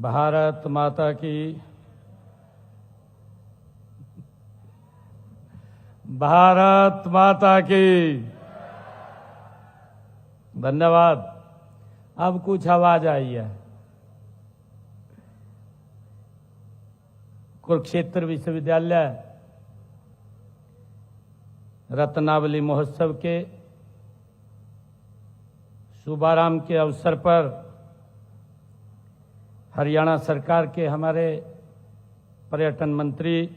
भारत माता की, भारत माता की। धन्यवाद। अब कुछ आवाज आई है। कुरुक्षेत्र विश्वविद्यालय रत्नावली महोत्सव के शुभारंभ के अवसर पर हरियाणा सरकार के हमारे पर्यटन मंत्री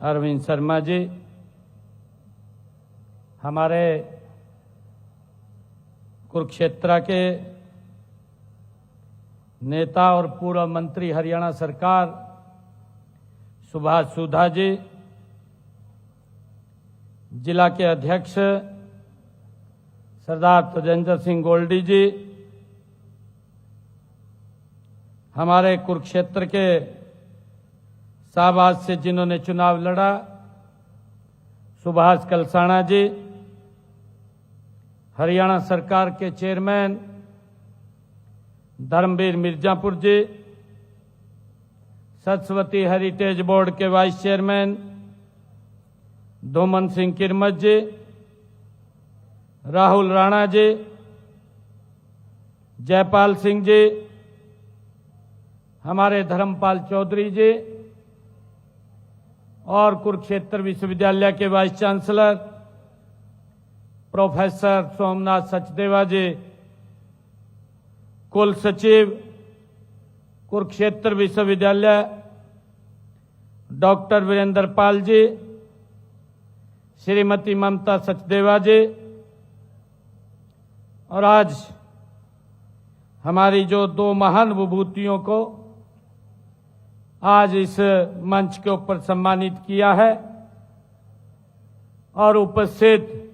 अरविंद शर्मा जी, हमारे कुरुक्षेत्र के नेता और पूर्व मंत्री हरियाणा सरकार सुभाष सुधा जी, जिला के अध्यक्ष सरदार तजेंद्र सिंह गोल्डी जी, हमारे कुरुक्षेत्र के शाहबाद से जिन्होंने चुनाव लड़ा सुभाष कलसाना जी, हरियाणा सरकार के chairman Dharamvir Mirzapur ji, Saraswati heritage board के वाइस चेयरमैन धोमन सिंह किरमत जी, राहुल राणा जी, जयपाल सिंह जी, हमारे धर्मपाल चौधरी जी और कुरुक्षेत्र विश्वविद्यालय के vice chancellor professor Somnath Sachdeva ji, कुल सचिव कुरुक्षेत्र विश्वविद्यालय डॉक्टर वीरेंद्र पाल जी, श्रीमती ममता सचदेवा जी, और आज हमारी जो दो महान विभूतियों को आज इस मंच के ऊपर सम्मानित किया है और उपस्थित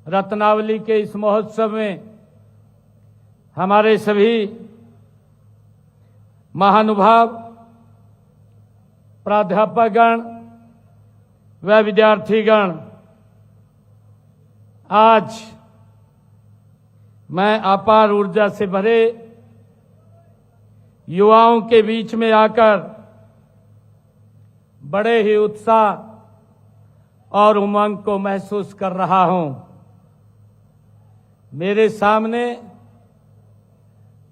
रत्नावली के इस महोत्सव में हमारे सभी महानुभाव प्राध्यापकगण व विद्यार्थीगण, आज मैं अपार ऊर्जा से भरे युवाओं के बीच में आकर बड़े ही उत्साह और उमंग को महसूस कर रहा हूं। मेरे सामने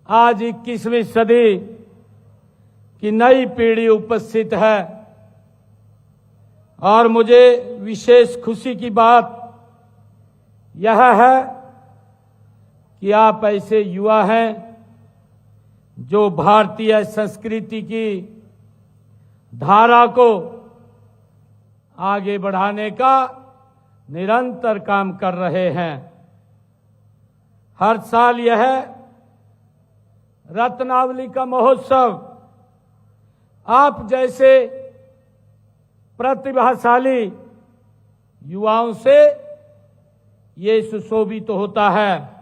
आज 21वीं सदी की नई पीढ़ी उपस्थित है और मुझे विशेष खुशी की बात यह है कि आप ऐसे युवा हैं जो भारतीय संस्कृति की धारा को आगे बढ़ाने का निरंतर काम कर रहे हैं। हर साल यह रत्नावली का महोत्सव आप जैसे प्रतिभाशाली युवाओं से ये सुशोभित होता है।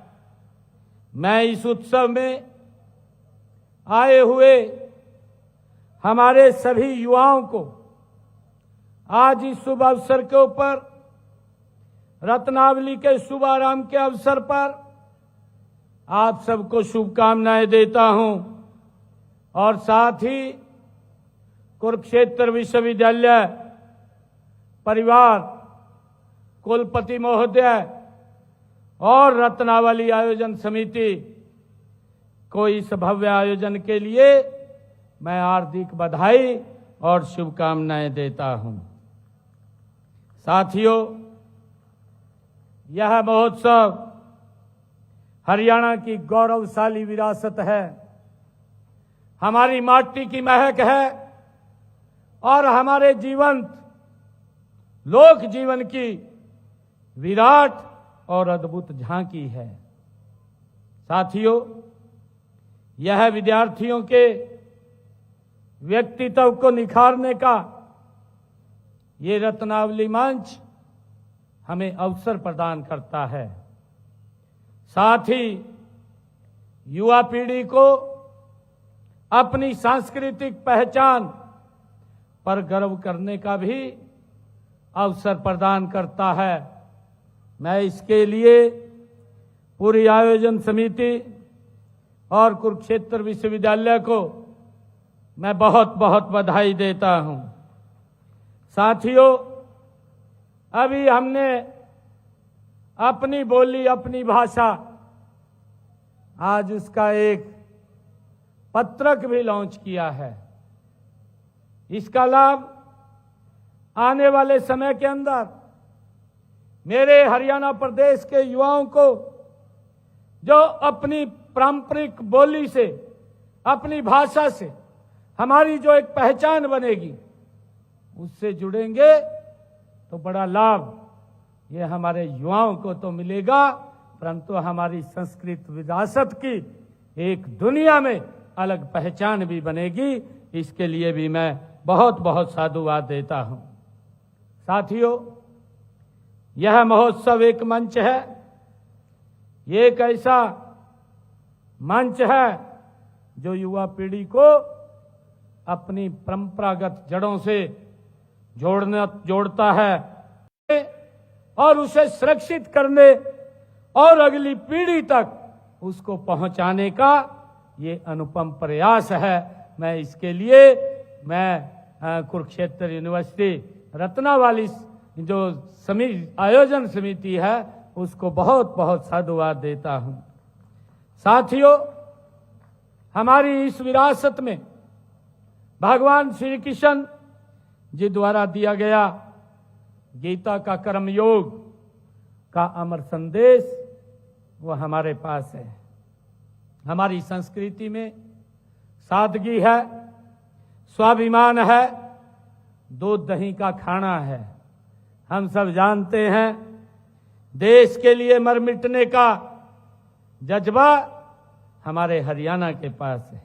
मैं इस उत्सव में आए हुए हमारे सभी युवाओं को आज इस शुभ अवसर के ऊपर रत्नावली के शुभारंभ के अवसर पर आप सबको शुभकामनाएं देता हूं और साथ ही कुरुक्षेत्र विश्वविद्यालय परिवार, कुलपति महोदय और रत्नावली आयोजन समिति को इस भव्य आयोजन के लिए मैं हार्दिक बधाई और शुभकामनाएं देता हूं। साथियों, यह महोत्सव हरियाणा की गौरवशाली विरासत है, हमारी माटी की महक है और हमारे जीवंत लोक जीवन की विराट और अद्भुत झांकी है। साथियों, यह विद्यार्थियों के व्यक्तित्व को निखारने का ये रत्नावली मंच हमें अवसर प्रदान करता है। साथ ही युवा पीढ़ी को अपनी सांस्कृतिक पहचान पर गर्व करने का भी अवसर प्रदान करता है। मैं इसके लिए पूरी आयोजन समिति और कुरुक्षेत्र विश्वविद्यालय को मैं बहुत बहुत बधाई देता हूं। साथियों, अभी हमने अपनी बोली, अपनी भाषा, आज उसका एक पत्रक भी लॉन्च किया है। इसका लाभ आने वाले समय के अंदर मेरे हरियाणा प्रदेश के युवाओं को, जो अपनी पारंपरिक बोली से, अपनी भाषा से हमारी जो एक पहचान बनेगी, उससे जुड़ेंगे तो बड़ा लाभ ये हमारे युवाओं को तो मिलेगा, परंतु हमारी संस्कृत विरासत की एक दुनिया में अलग पहचान भी बनेगी। इसके लिए भी मैं बहुत बहुत साधुवाद देता हूं। साथियों, यह महोत्सव एक मंच है, ये एक ऐसा मंच है जो युवा पीढ़ी को अपनी परंपरागत जड़ों से जोड़ता है और उसे सुरक्षित करने और अगली पीढ़ी तक उसको पहुंचाने का ये अनुपम प्रयास है। मैं इसके लिए कुरुक्षेत्र यूनिवर्सिटी रत्नावाली जो आयोजन समिति है उसको बहुत बहुत साधुवाद देता हूं। साथियों, हमारी इस विरासत में भगवान श्री कृष्ण जी द्वारा दिया गया गीता का कर्मयोग का अमर संदेश वो हमारे पास है। हमारी संस्कृति में सादगी है, स्वाभिमान है, दूध दही का खाना है। हम सब जानते हैं देश के लिए मर मिटने का जज्बा हमारे हरियाणा के पास है।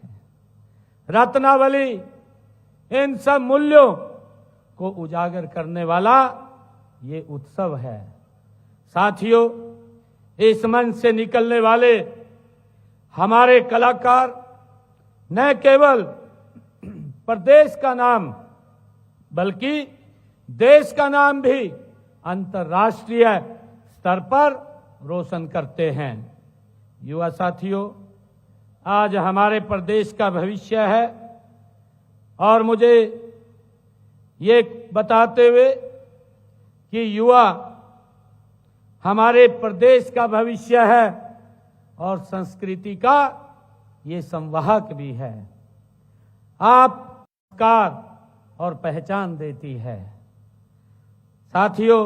रत्नावली इन सब मूल्यों को उजागर करने वाला ये उत्सव है। साथियों, इस मंच से निकलने वाले हमारे कलाकार न केवल प्रदेश का नाम बल्कि देश का नाम भी अंतर्राष्ट्रीय स्तर पर रोशन करते हैं। युवा साथियों, आज हमारे प्रदेश का भविष्य है और मुझे ये बताते हुए कि युवा हमारे प्रदेश का भविष्य है और संस्कृति का ये संवाहक भी है। आप संस्कार और पहचान देती है। साथियों,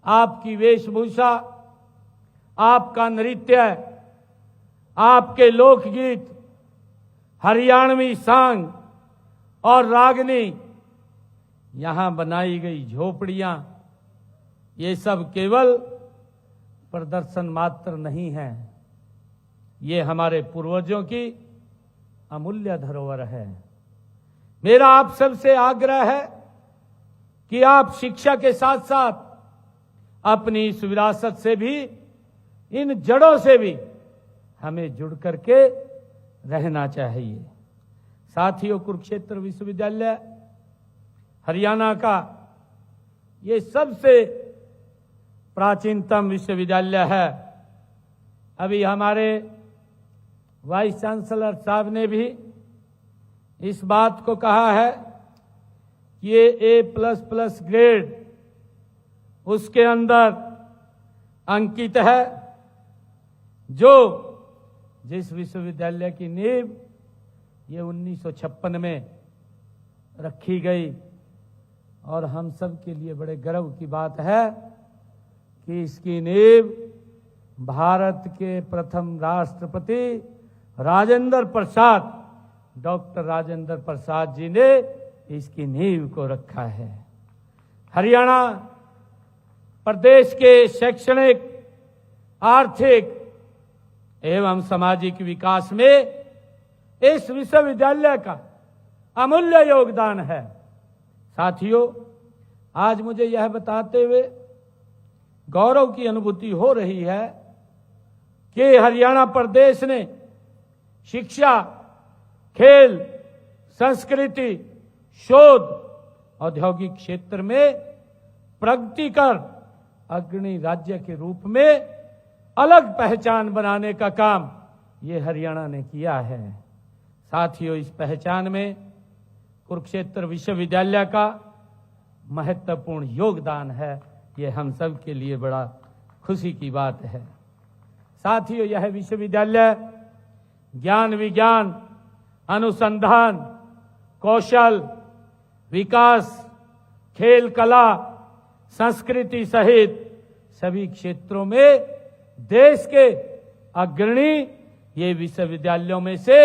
आपकी वेशभूषा, आपका नृत्य, आपके लोकगीत, हरियाणवी सांग और रागनी, यहां बनाई गई झोपड़ियां, ये सब केवल प्रदर्शन मात्र नहीं है, ये हमारे पूर्वजों की अमूल्य धरोहर है। मेरा आप सबसे आग्रह है कि आप शिक्षा के साथ साथ अपनी इस विरासत से भी, इन जड़ों से भी हमें जुड़ करके रहना चाहिए। साथियों, कुरुक्षेत्र विश्वविद्यालय हरियाणा का ये सबसे प्राचीनतम विश्वविद्यालय है। अभी हमारे वाइस चांसलर साहब ने भी इस बात को कहा है कि ये A++ ग्रेड उसके अंदर अंकित है, जो जिस विश्वविद्यालय की नींव ये 1956 में रखी गई। और हम सब के लिए बड़े गर्व की बात है कि इसकी नींव भारत के प्रथम राष्ट्रपति राजेंद्र प्रसाद, डॉक्टर राजेंद्र प्रसाद जी ने इसकी नींव को रखा है। हरियाणा प्रदेश के शैक्षणिक, आर्थिक एवं सामाजिक विकास में इस विश्वविद्यालय का अमूल्य योगदान है। साथियों, आज मुझे यह बताते हुए गौरव की अनुभूति हो रही है कि हरियाणा प्रदेश ने शिक्षा, खेल, संस्कृति, शोध, औद्योगिक क्षेत्र में प्रगति कर अग्रणी राज्य के रूप में अलग पहचान बनाने का काम ये हरियाणा ने किया है। साथियों, इस पहचान में कुरुक्षेत्र विश्वविद्यालय का महत्वपूर्ण योगदान है। ये हम सब के लिए बड़ा खुशी की बात है। साथियों, यह विश्वविद्यालय ज्ञान विज्ञान, अनुसंधान, कौशल विकास, खेल कला, संस्कृति सहित सभी क्षेत्रों में देश के अग्रणी ये विश्वविद्यालयों में से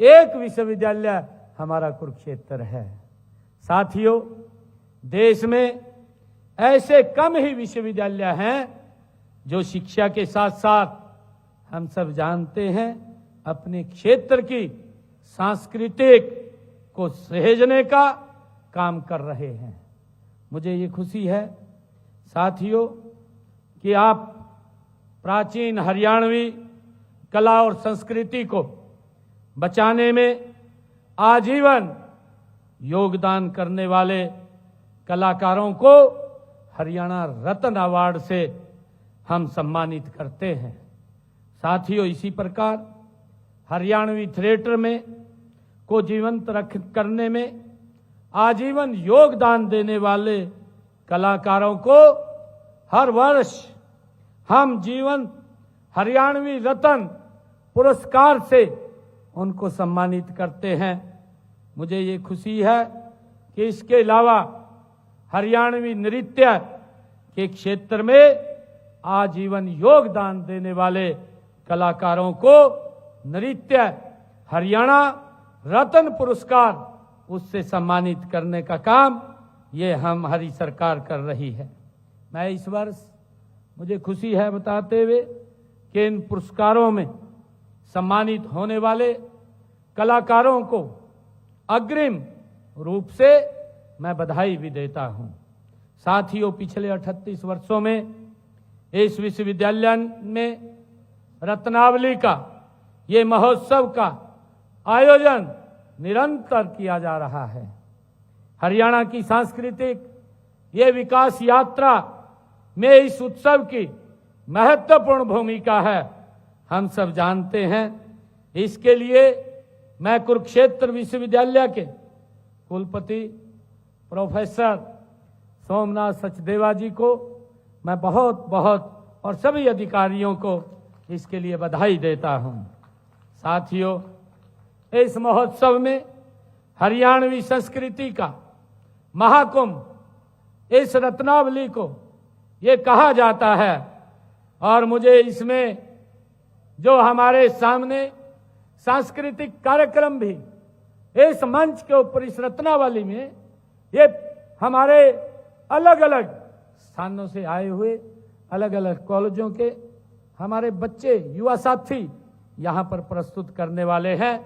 एक विश्वविद्यालय हमारा कुरुक्षेत्र है। साथियों, देश में ऐसे कम ही विश्वविद्यालय हैं जो शिक्षा के साथ साथ, हम सब जानते हैं, अपने क्षेत्र की सांस्कृतिक को सहेजने का काम कर रहे हैं। मुझे ये खुशी है साथियों कि आप प्राचीन हरियाणवी कला और संस्कृति को बचाने में आजीवन योगदान करने वाले कलाकारों को हरियाणा रत्न अवार्ड से हम सम्मानित करते हैं। साथियों, इसी प्रकार हरियाणवी थिएटर में को जीवंत करने में आजीवन योगदान देने वाले कलाकारों को हर वर्ष हम जीवन हरियाणवी रत्न पुरस्कार से उनको सम्मानित करते हैं। मुझे ये खुशी है कि इसके अलावा हरियाणवी नृत्य के क्षेत्र में आजीवन योगदान देने वाले कलाकारों को नृत्य हरियाणा रत्न पुरस्कार उससे सम्मानित करने का काम ये हमारी सरकार कर रही है। मैं इस वर्ष, मुझे खुशी है बताते हुए कि इन पुरस्कारों में सम्मानित होने वाले कलाकारों को अग्रिम रूप से मैं बधाई भी देता हूं। साथियों, पिछले 38 वर्षों में इस विश्वविद्यालय में रत्नावली का ये महोत्सव का आयोजन निरंतर किया जा रहा है। हरियाणा की सांस्कृतिक ये विकास यात्रा में इस उत्सव की महत्वपूर्ण भूमिका है, हम सब जानते हैं। इसके लिए मैं कुरुक्षेत्र विश्वविद्यालय के कुलपति प्रोफेसर सोमनाथ सचदेवा जी को मैं बहुत बहुत और सभी अधिकारियों को इसके लिए बधाई देता हूं। साथियों, इस महोत्सव में हरियाणवी संस्कृति का महाकुंभ, इस रत्नावली को ये कहा जाता है, और मुझे इसमें जो हमारे सामने सांस्कृतिक कार्यक्रम भी इस मंच के ऊपर, इस रत्नावली में, ये हमारे अलग अलग स्थानों से आए हुए अलग अलग कॉलेजों के हमारे बच्चे, युवा साथी यहाँ पर प्रस्तुत करने वाले हैं।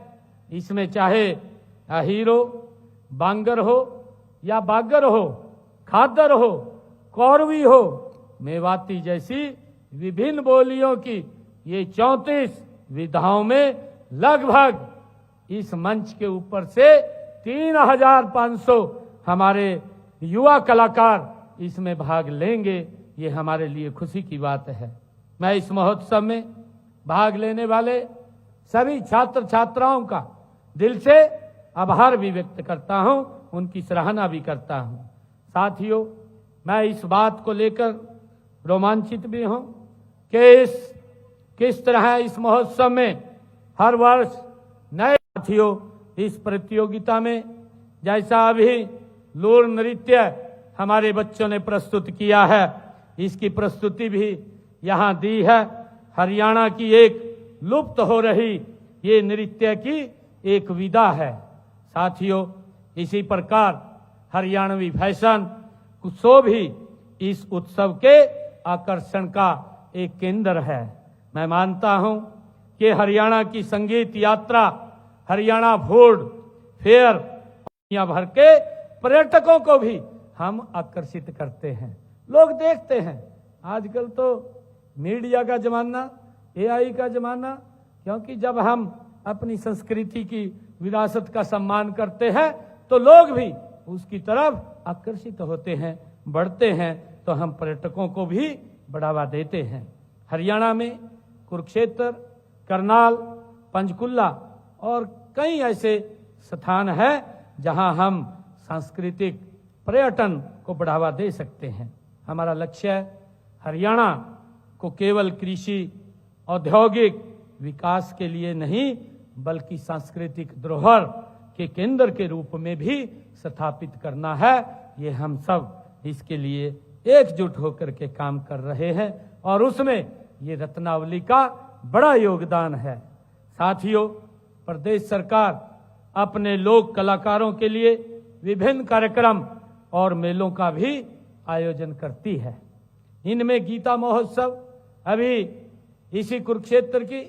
इसमें चाहे हीरो, बांगर हो या बागर हो, खादर हो, कौरवी हो, मेवाती जैसी विभिन्न बोलियों की ये 34 विधाओं में लगभग इस मंच के ऊपर से 3500 हमारे युवा कलाकार इसमें भाग लेंगे। ये हमारे लिए खुशी की बात है। मैं इस महोत्सव में भाग लेने वाले सभी छात्र छात्राओं का दिल से आभार भी व्यक्त करता हूं, उनकी सराहना भी करता हूं। साथियों, मैं इस बात को लेकर रोमांचित भी हूं कि किस तरह इस महोत्सव में हर वर्ष नए साथियों इस प्रतियोगिता में, जैसा अभी लोर नृत्य हमारे बच्चों ने प्रस्तुत किया है, इसकी प्रस्तुति भी यहाँ दी है। हरियाणा की एक लुप्त हो रही ये नृत्य की एक विधा है। साथियों, इसी प्रकार हरियाणवी फैशन शो भी इस उत्सव के आकर्षण का एक केंद्र है। मैं मानता हूं कि हरियाणा की संगीत यात्रा, हरियाणा फूड फेयर दुनिया भर के पर्यटकों को भी हम आकर्षित करते हैं। लोग देखते हैं, आजकल तो मीडिया का जमाना, AI का जमाना, क्योंकि जब हम अपनी संस्कृति की विरासत का सम्मान करते हैं तो लोग भी उसकी तरफ आकर्षित होते हैं, बढ़ते हैं, तो हम पर्यटकों को भी बढ़ावा देते हैं। हरियाणा में कुरुक्षेत्र, करनाल, पंचकुला और कई ऐसे स्थान है जहां हम सांस्कृतिक पर्यटन को बढ़ावा दे सकते हैं। हमारा लक्ष्य है हरियाणा को केवल कृषि औद्योगिक विकास के लिए नहीं बल्कि सांस्कृतिक धरोहर के केंद्र के रूप में भी स्थापित करना है। ये हम सब इसके लिए एकजुट होकर के काम कर रहे हैं और उसमें ये रत्नावली का बड़ा योगदान है। साथियों, प्रदेश सरकार अपने लोक कलाकारों के लिए विभिन्न कार्यक्रम और मेलों का भी आयोजन करती है। इनमें गीता महोत्सव अभी इसी कुरुक्षेत्र की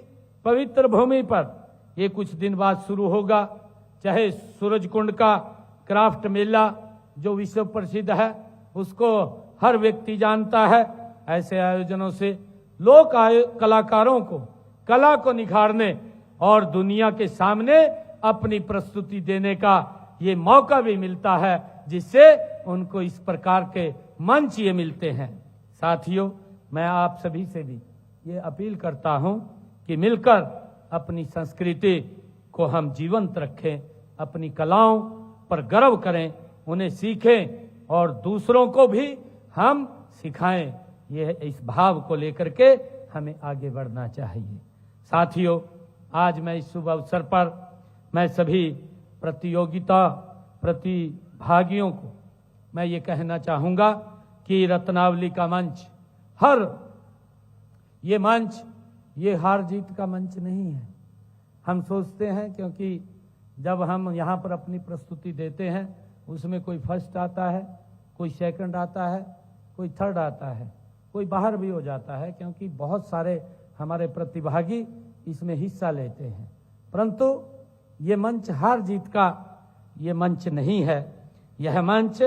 पवित्र भूमि पर ये कुछ दिन बाद शुरू होगा। चाहे सूरजकुंड का क्राफ्ट मेला जो विश्व प्रसिद्ध है उसको हर व्यक्ति जानता है। ऐसे आयोजनों से लोक कलाकारों को कला को निखारने और दुनिया के सामने अपनी प्रस्तुति देने का ये मौका भी मिलता है, जिससे उनको इस प्रकार के मंच ये मिलते हैं। साथियों, मैं आप सभी से भी ये अपील करता हूं कि मिलकर अपनी संस्कृति को हम जीवंत रखें, अपनी कलाओं पर गर्व करें, उन्हें सीखें और दूसरों को भी हम सिखाएं। यह इस भाव को लेकर के हमें आगे बढ़ना चाहिए। साथियों, आज मैं इस शुभ अवसर पर मैं सभी प्रतिभागियों को मैं ये कहना चाहूँगा कि रत्नावली का मंच ये हार जीत का मंच नहीं है। हम सोचते हैं क्योंकि जब हम यहाँ पर अपनी प्रस्तुति देते हैं उसमें कोई फर्स्ट आता है, कोई सेकंड आता है, कोई थर्ड आता है, कोई बाहर भी हो जाता है, क्योंकि बहुत सारे हमारे प्रतिभागी इसमें हिस्सा लेते हैं। परंतु ये मंच हार जीत का ये मंच नहीं है। यह मंच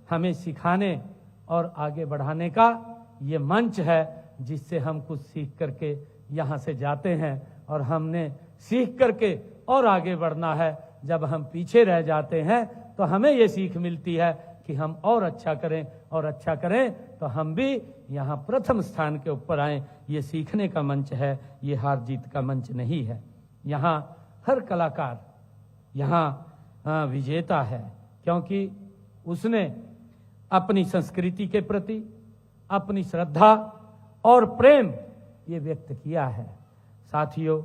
हमें सिखाने और आगे बढ़ाने का ये मंच है, जिससे हम कुछ सीख करके यहाँ से जाते हैं और हमने सीख करके और आगे बढ़ना है। जब हम पीछे रह जाते हैं तो हमें ये सीख मिलती है कि हम और अच्छा करें, और अच्छा करें तो हम भी यहाँ प्रथम स्थान के ऊपर आएं। ये सीखने का मंच है, ये हार जीत का मंच नहीं है। यहाँ हर कलाकार यहाँ विजेता है, क्योंकि उसने अपनी संस्कृति के प्रति अपनी श्रद्धा और प्रेम ये व्यक्त किया है। साथियों,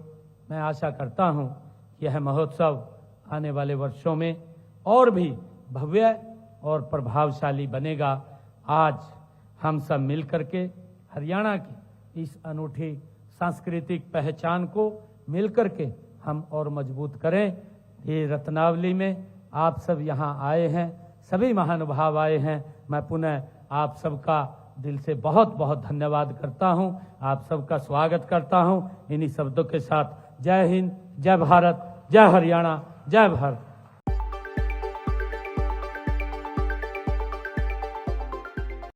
मैं आशा करता हूँ कि यह महोत्सव आने वाले वर्षों में और भी भव्य और प्रभावशाली बनेगा। आज हम सब मिलकर के हरियाणा की इस अनूठी सांस्कृतिक पहचान को मिलकर के हम और मजबूत करें। ये रत्नावली में आप सब यहाँ आए हैं, सभी महानुभाव आए हैं। मैं पुनः आप सबका दिल से बहुत बहुत धन्यवाद करता हूँ, आप सबका स्वागत करता हूँ। इन्हीं शब्दों के साथ जय हिंद, जय भारत, जय हरियाणा, जय भारत।